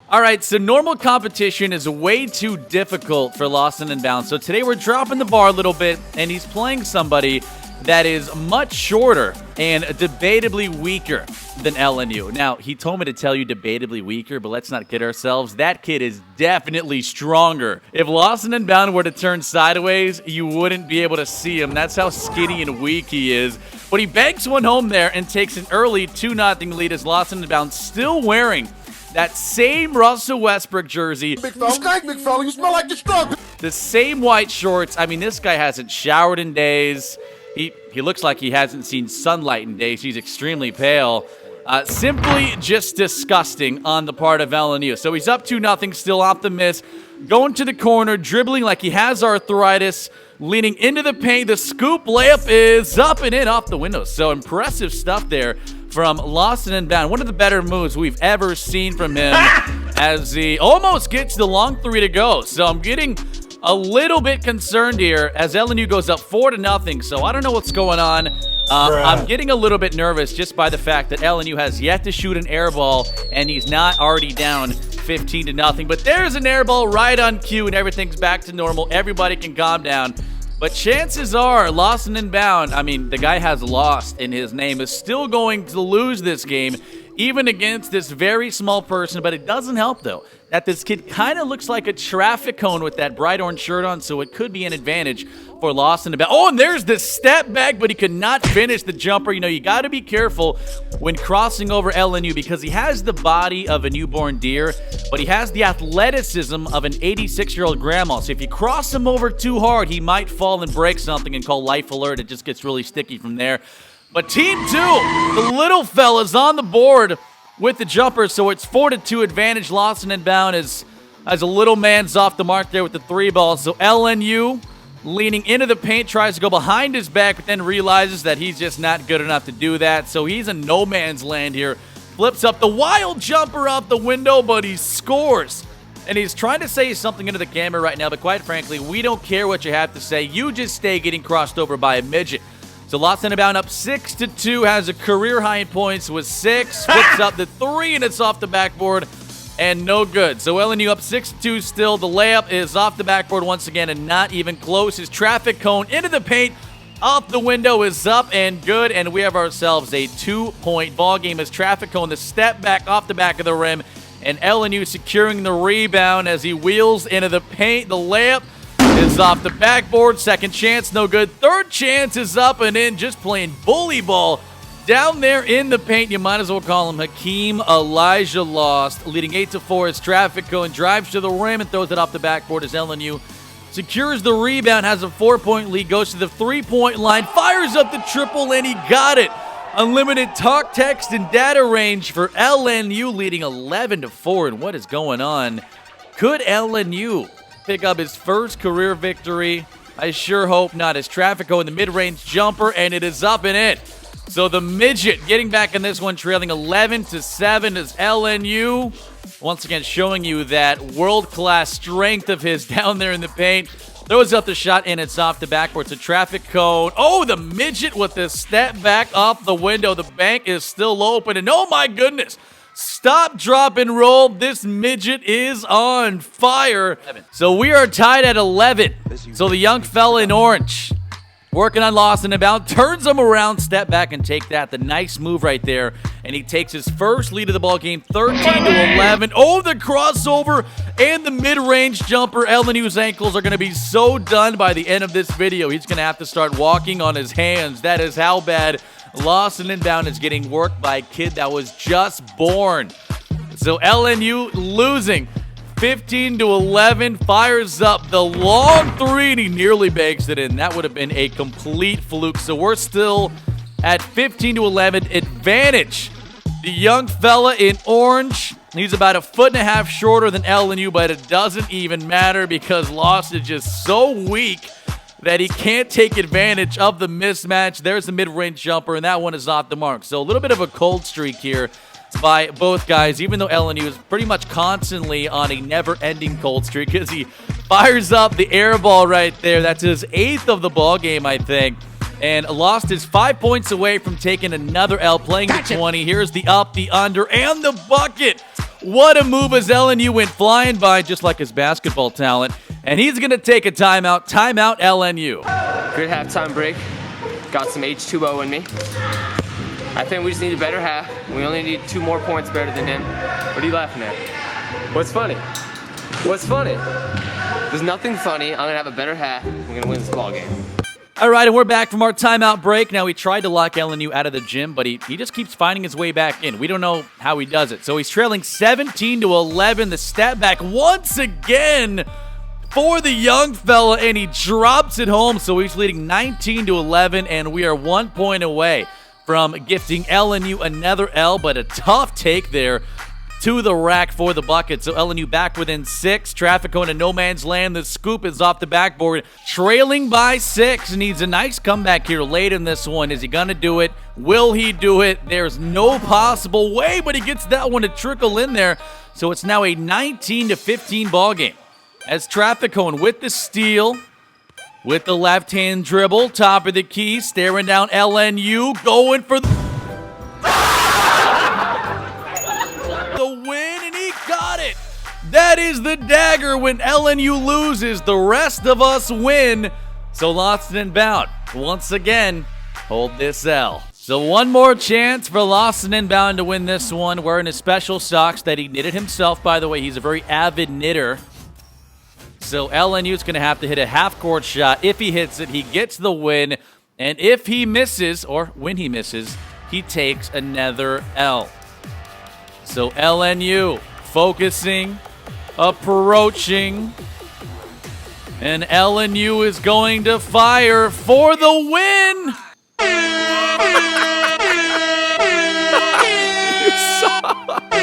All right, so normal competition is way too difficult for LostNUnbound. So today we're dropping the bar a little bit, and he's playing somebody that is much shorter and debatably weaker than LNU. Now, he told me to tell you debatably weaker, but let's not kid ourselves. That kid is definitely stronger. If LostNUnbound were to turn sideways, you wouldn't be able to see him. That's how skinny and weak he is. But he banks one home there and takes an early 2-0 lead as LostNUnbound still wearing that same Russell Westbrook jersey. Big fella, skank, big fella, you smell like the skunk. The same white shorts. I mean, this guy hasn't showered in days. He looks like he hasn't seen sunlight in days. He's extremely pale. Simply just disgusting on the part of LNU. So he's up 2-0, still off the miss. Going to the corner, dribbling like he has arthritis, leaning into the paint. The scoop layup is up and in off the window. So impressive stuff there from LostNUnbound. One of the better moves we've ever seen from him as he almost gets the long three to go. So I'm getting a little bit concerned here as LNU goes up 4-0. So I don't know what's going on. I'm getting a little bit nervous just by the fact that LNU has yet to shoot an air ball and he's not already down 15-0. But there's an air ball right on cue and everything's back to normal. Everybody can calm down. But chances are, LostNUnbound, I mean, the guy has lost in his name, is still going to lose this game, even against this very small person. But it doesn't help, though, that this kid kind of looks like a traffic cone with that bright orange shirt on, so it could be an advantage for LostNUnbound. Oh, and there's the step back, but he could not finish the jumper. You know, you got to be careful when crossing over LNU because he has the body of a newborn deer, but he has the athleticism of an 86-year-old grandma. So if you cross him over too hard, he might fall and break something and call life alert. It just gets really sticky from there. But Team 2, the little fella's on the board with the jumper, so it's 4-2 advantage. LostNUnbound as a little man's off the mark there with the 3 ball. So LNU leaning into the paint, tries to go behind his back, but then realizes that he's just not good enough to do that. So he's in no man's land here. Flips up the wild jumper out the window, but he scores. And he's trying to say something into the camera right now, but quite frankly, we don't care what you have to say. You just stay getting crossed over by a midget. So LostNUnbound up 6-2, has a career high in points with 6, flips up the 3, and it's off the backboard. And no good. So LNU up 6-2 still. The layup is off the backboard once again and not even close. His traffic cone into the paint. Off the window is up and good. And we have ourselves a 2-point ball game as traffic cone, the step back off the back of the rim. And LNU securing the rebound as he wheels into the paint. The layup is off the backboard. Second chance, no good. Third chance is up and in. Just playing bully ball down there in the paint. You might as well call him Hakeem Elijah Lost. Leading 8-4 as traffic cone drives to the rim and throws it off the backboard as LNU secures the rebound, has a 4-point lead, goes to the 3-point line, fires up the triple, and he got it. Unlimited talk, text, and data range for LNU, leading 11-4. And what is going on? Could LNU pick up his first career victory? I sure hope not. As traffic cone, the mid-range jumper, and it is up and in. So the Midget getting back in this one, trailing 11-7 as LNU. Once again, showing you that world-class strength of his down there in the paint. Throws up the shot, and it's off the backboard. It's a traffic cone. Oh, the Midget with the step back off the window. The bank is still open, and oh my goodness. Stop, drop, and roll. This Midget is on fire. So we are tied at 11. So the young fella in orange working on LostNUnbound, turns him around, step back, and take that. The nice move right there. And he takes his first lead of the ball game, 13-11. Oh, the crossover and the mid-range jumper. LNU's ankles are going to be so done by the end of this video. He's going to have to start walking on his hands. That is how bad LostNUnbound is getting worked by a kid that was just born. So LNU losing 15-11, fires up the long 3, and he nearly banks it in. That would have been a complete fluke. So we're still at 15-11 advantage. The young fella in orange, he's about 1.5 foot shorter than LNU, but it doesn't even matter because Lost is just so weak that he can't take advantage of the mismatch. There's the mid-range jumper, and that one is off the mark. So a little bit of a cold streak here by both guys, even though LNU is pretty much constantly on a never-ending cold streak because he fires up the air ball right there. That's his 8th of the ball game, I think. And Lost is 5 points away from taking another L, playing the 20. Here's the up, the under, and the bucket. What a move as LNU went flying by just like his basketball talent. And he's going to take a timeout. Timeout LNU. Good halftime break. Got some H2O in me. I think we just need a better half. We only need 2 more points better than him. What are you laughing at? What's funny? What's funny? There's nothing funny. I'm going to have a better half. We're going to win this ball game. All right, and we're back from our timeout break. Now, he tried to lock LNU out of the gym, but he just keeps finding his way back in. We don't know how he does it. So he's trailing 17-11. The step back once again for the young fella, and he drops it home. So he's leading 19-11, and we are 1 point away from gifting LNU another L, but a tough take there to the rack for the bucket. So LNU back within 6. Traffic going to no man's land. The scoop is off the backboard. Trailing by 6. Needs a nice comeback here late in this one. Is he going to do it? Will he do it? There's no possible way, but he gets that one to trickle in there. So it's now a 19-15 ball game. As Traffic Cone with the steal, with the left-hand dribble, top of the key, staring down LNU, going for the win, and he got it. That is the dagger when LNU loses. The rest of us win. So LostNUnbound, once again, hold this L. So one more chance for LostNUnbound to win this one. Wearing his special socks that he knitted himself, by the way. He's a very avid knitter. So LNU is going to have to hit a half-court shot. If he hits it, he gets the win. And if he misses, or when he misses, he takes another L. So LNU focusing, approaching, and LNU is going to fire for the win.